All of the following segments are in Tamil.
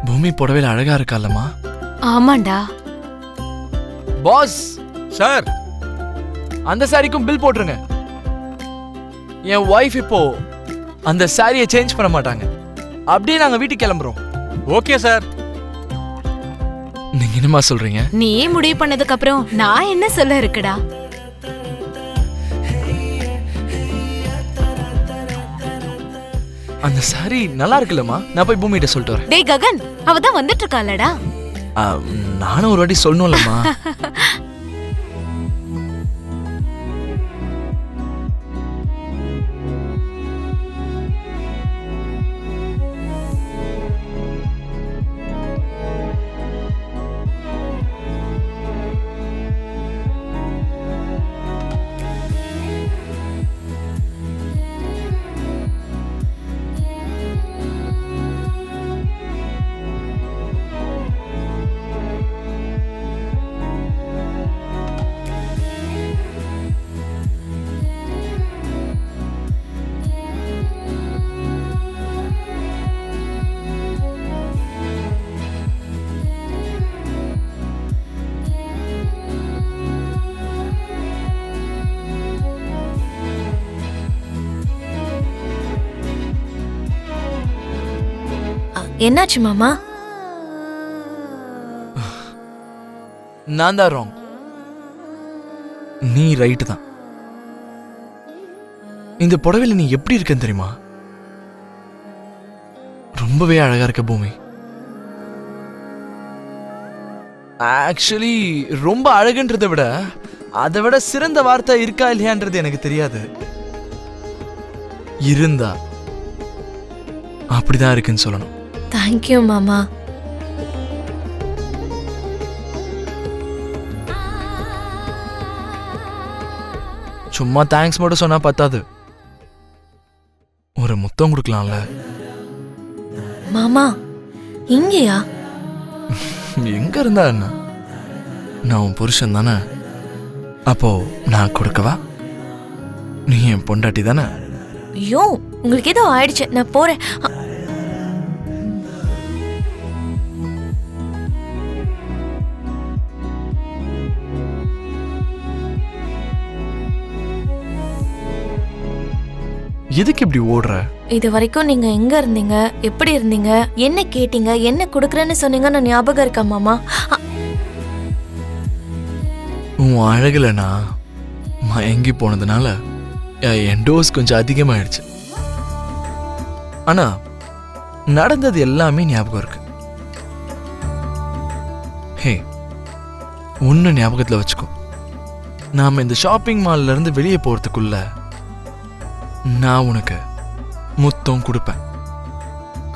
பூமி புடவையில அழகா இருக்காலம்மா? ஆமாண்டா. பாஸ் சார், அந்த சாரிக்கும் பில் போட்டுருங்க. என் ஒய்ஃப் இப்போ அந்த சாரியை சேஞ்ச் பண்ண மாட்டாங்க. அப்படியே நாங்க வீட்டுக்கு கிளம்புறோம். Okay sir. நீங்க என்னமா சொல்றீங்க? நீ முடிவு பண்ணதுக்கு அப்புறம் நான் என்ன சொல்ல இருக்குடா? அந்த சாரி நல்லா இருக்குல்லம்மா? நான் போய் பூமிகிட்ட சொல்லிட்டு வரேன். டேய் ககன், அவ தான் வந்துட்டு இருக்காளடா. நானும் ஒரு வாட்டி சொல்லணும்லம்மா. என்னாச்சு மாமா? நான் தான் ராங், நீ ரைட்டு தான். இந்த புடவையில நீ எப்படி இருக்கன்னு தெரியுமா? ரொம்பவே அழகா இருக்க பூமி. ஆக்சுவலி ரொம்ப அழகுன்றதை விட அதை விட சிறந்த வார்த்தை இருக்கா இல்லையான்றது எனக்கு தெரியாது. இருந்தா அப்படிதான் இருக்குன்னு சொல்லணும். தேங்க்யூ மாமா. சும்மா தேங்க்ஸ் மட்டும் சொன்னா பத்தாது, ஒரு முத்தம் கொடுக்கலாம்ல? மாமா இங்கயா? எங்க இருந்தா என்ன, நான் உன் புருஷன் தானே. அப்போ நான் கொடுக்கவா? நீ என் பொண்டாட்டி தானே. ஐயோ, உங்களுக்கு ஏதோ ஆயிடுச்சு, நான் போறேன். எதுக்கு இப்படி ஓடுற? இது வரைக்கும் நீங்க எங்க இருந்தீங்க, எப்படி இருந்தீங்க, என்ன கேட்டீங்க, என்ன குடுக்கறேன்னு சொன்னீங்கன்னு ஞாபகம் இருக்கா மாமா? உன் அழகுல நான் மயங்கி போனதுனால என் டோஸ் கொஞ்சம் அதிகமாயிடுச்சு. ஆனா நடந்தது எல்லாமே ஞாபகம் இருக்கு. ஹே, ஒன்னு ஞாபகத்துல வச்சுக்கோ, நாம இந்த ஷாப்பிங் மால்ல இருந்து வெளியே போறதுக்குள்ள நான் உனக்கு முத்தம் கொடுப்பேன்.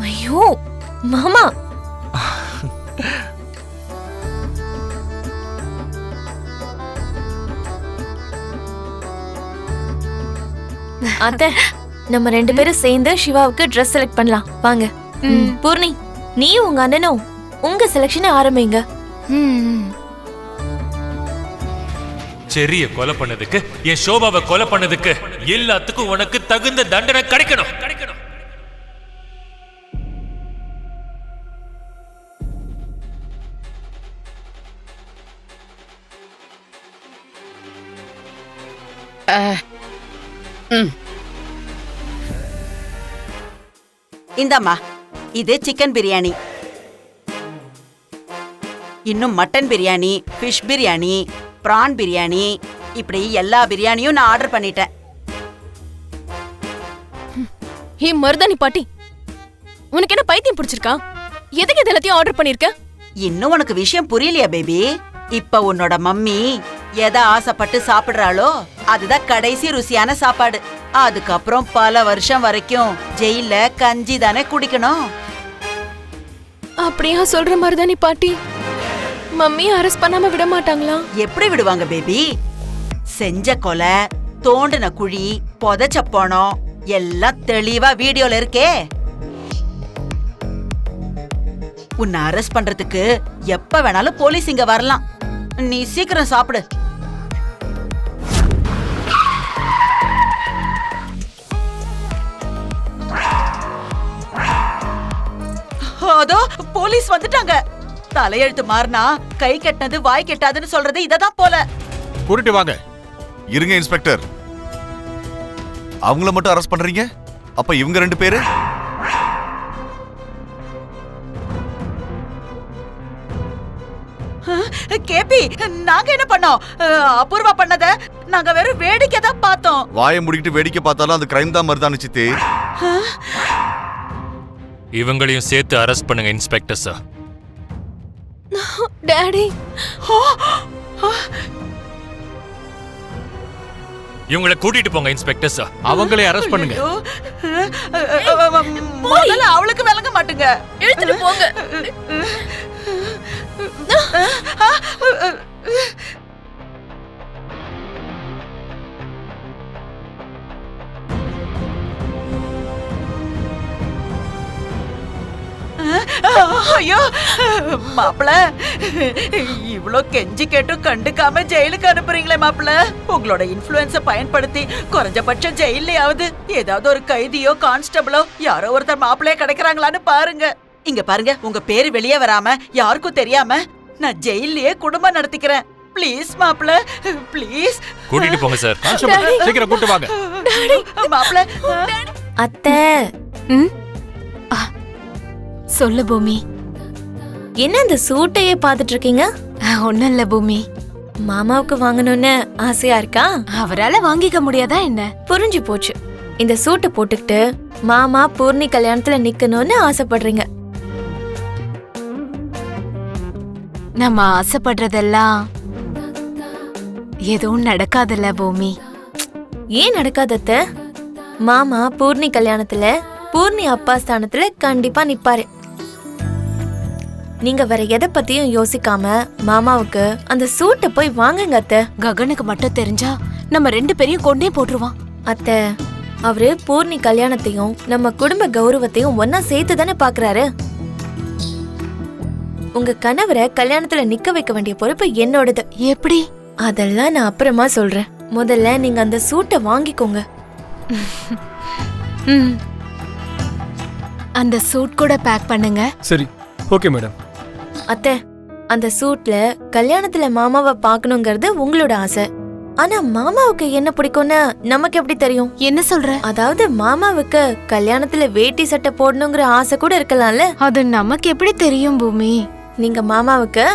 ஐயோ மாமா, அத்தை, நம்ம 2 பேரும் சேர்ந்து சிவாவுக்கு ட்ரெஸ் செலக்ட் பண்ணலாம் வாங்க. பூர்ணி, நீ உங்க அண்ணனும் உங்க செலக்ஷனை ஆரம்பிங்க. செரிய கொலை பண்ணதுக்கு, என் சோபாவை கொலை பண்ணதுக்கு எல்லாத்துக்கும் உனக்கு தகுந்த தண்டனை கிடைக்கணும். இந்தம்மா, இது சிக்கன் பிரியாணி, இன்னும் மட்டன் பிரியாணி, ஃபிஷ் பிரியாணி, பிரான் பிரியாணி, இப்படி எல்லா பிரியாணியும் நான் ஆர்டர் பண்ணிட்டேன். ஹே மருதாணி பாட்டி, உனக்கு என்ன பைத்தியம் பிடிச்சிருக்கா? எதுக்கு இது எல்லாத்தையும் ஆர்டர் பண்ணிருக்க? இன்னும் உனக்கு விஷயம் புரியலையா பேபி? இப்ப உன்னோட மம்மி எதை ஆசைப்பட்டு சாப்பிடுறாளோ அதுதான் கடைசி ருசியான சாப்பாடு. அதுக்கப்புறம் பல வருஷம் வரைக்கும் ஜெயில கஞ்சி தானே குடிக்கணும். அப்படியா சொல்ற மருதாணி பாட்டி? மம்மி அரெஸ்ட் பண்ணாம விட மாட்டாங்களா? எப்படி விடுவாங்க பேபி? செஞ்ச கொலை, தோண்டின குழி, புதைச்ச பணம் எல்லாம் தெளிவா வீடியோல இருக்கே. உன்னை அரெஸ்ட் பண்றதுக்கு எப்ப வேணாலும் போலீஸ் இங்க வரலாம். நீ சீக்கிரம் சாப்பிடு. அதோ போலீஸ் வந்துட்டாங்க. தலையெழுத்து மாறினா கை கெட்டது வாய் கெட்டாதுன்னு சொல்றது இததான் போல. கூட்டிட்டு வாங்க. இருங்க இன்ஸ்பெக்டர், அவங்கள மட்டும் அரெஸ்ட் பண்றீங்க? அப்ப இவங்க 2 பேரு? கேபி, நாங்க என்ன பண்ணோம்? அபூர்வா பண்ணத நாங்க வெறும் வேடிக்கை தான் பார்த்தோம். வாயை முடிக்கிட்டு வேடிக்கை பார்த்தாலும் அது கிரைம் தான் மருதானு சித்தி. இவங்களையும் சேர்த்து அரெஸ்ட் பண்ணுங்க இன்ஸ்பெக்டர் சார். டாடி, இவங்களை கூட்டிட்டு போங்க இன்ஸ்பெக்டர் சார். அவங்களே அரெஸ்ட் பண்ணுங்க. ஐயோ, முதல்ல அவளுக்கு விளங்க மாட்டுங்க. எடுத்துட்டு போங்க. ஐயோ மாப்பிள, இவ்ளோ கெஞ்சி கேட்டும் கண்டுக்காம ஜெயிலுக்கு அனுப்புறீங்களே மாப்பிள. உங்களோட இன்ஃப்ளூயன்ஸ பயன்படுத்தி குறைஞ்சபட்சம் ஜெயிலையாவது ஏதாவது ஒரு கைதியோ கான்ஸ்டபிளோ யாரோ ஒருத்தர் மாப்பிளைய கிடைக்கிறாங்களான்னு பாருங்க. இங்க பாருங்க, உங்க பேரு வெளியே வராம யாருக்கும் தெரியாம நான் ஜெயிலையே குடும்பம் நடத்திக்கிறேன். ப்ளீஸ் மாப்பிள, ப்ளீஸ். கூட்டிட்டு போங்க சார். கான்ஸ்டபிள், சீக்கிரம் கூட்டு வாங்க. மாப்பிள. அத்தை. சொல்லு பூமி. என்ன இந்த சூட்டையே பாத்துட்டு இருக்கீங்க? ஒண்ணும் இல்ல பூமி, மாமாவுக்கு வாங்கணும்னு ஆசையா இருக்கா? அவரால வாங்கிக்க முடியாதா என்ன? புரிஞ்சு போச்சு. இந்த சூட்டை போட்டுக்கிட்டு மாமா பூர்ணி கல்யாணத்துல நிக்கணும்னு ஆசைப்படுறீங்க. நம்ம ஆசைப்படுறதெல்லாம் எதுவும் நடக்காதுல்ல பூமி. ஏன் நடக்காதத்த? மாமா பூர்ணி கல்யாணத்துல பூர்ணி அப்பா ஸ்தானத்துல கண்டிப்பா நிப்பாரு. நீங்க வேற எதை பத்தியும் யோசிக்காம மாமாவுக்கு அந்த சூட்டை போய் வாங்குங்க அத்தை. ககனுக்கு மட்டும் தெரிஞ்சா நம்ம 2 பேரையும் கொண்டே போட்டுருவான். அத்தை, அவரு பூர்ணி கல்யாணத்தையும் நம்ம குடும்ப கௌரவத்தையும் ஒன்னா சேர்த்து தானே பாக்குறாரு. உங்க கணவரை கல்யாணத்துல நிக்க வைக்க வேண்டிய பொறுப்பு என்னோடது. எப்படி? அதெல்லாம் நான் அப்புறமா சொல்றேன். முதல்ல நீங்க அந்த சூட்டை வாங்கிக்கோங்க. அந்த சூட் கூட பேக் பண்ணுங்க. சரி, ஓகே மேடம். அத்தை, அந்த சூட்ல கல்யாணத்துல மாமாவை பாக்கணுங்கிறது உங்களோட ஆசை. ஆனா மாமாவுக்கு என்ன பிடிக்கும்னு நமக்கு எப்படி தெரியும்? என்ன சொல்ற? அதாவது மாமாவுக்கு கல்யாணத்துல வேட்டி சட்டை போடணுங்கிற ஆசை கூட இருக்கலாம்ல. அது நமக்கு எப்படி தெரியும் பூமி? நீங்க மாமாவுக்கு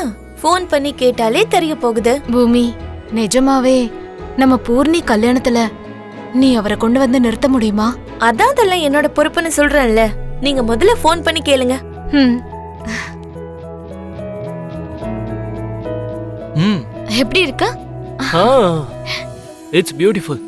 ஃபோன் பண்ணி கேட்டாலே தெரிய போகுது. பூமி, நிஜமாவே நம்ம பூர்ணி கல்யாணத்துல நீ அவரை கொண்டு வந்து நிறுத்த முடியுமா? அதான் அதெல்லாம் என்னோட பொறுப்புன்னு சொல்றேன்ல. நீங்க முதல்ல ஃபோன் பண்ணி கேளுங்க. ம். எப்படி இருக்கா? It's beautiful.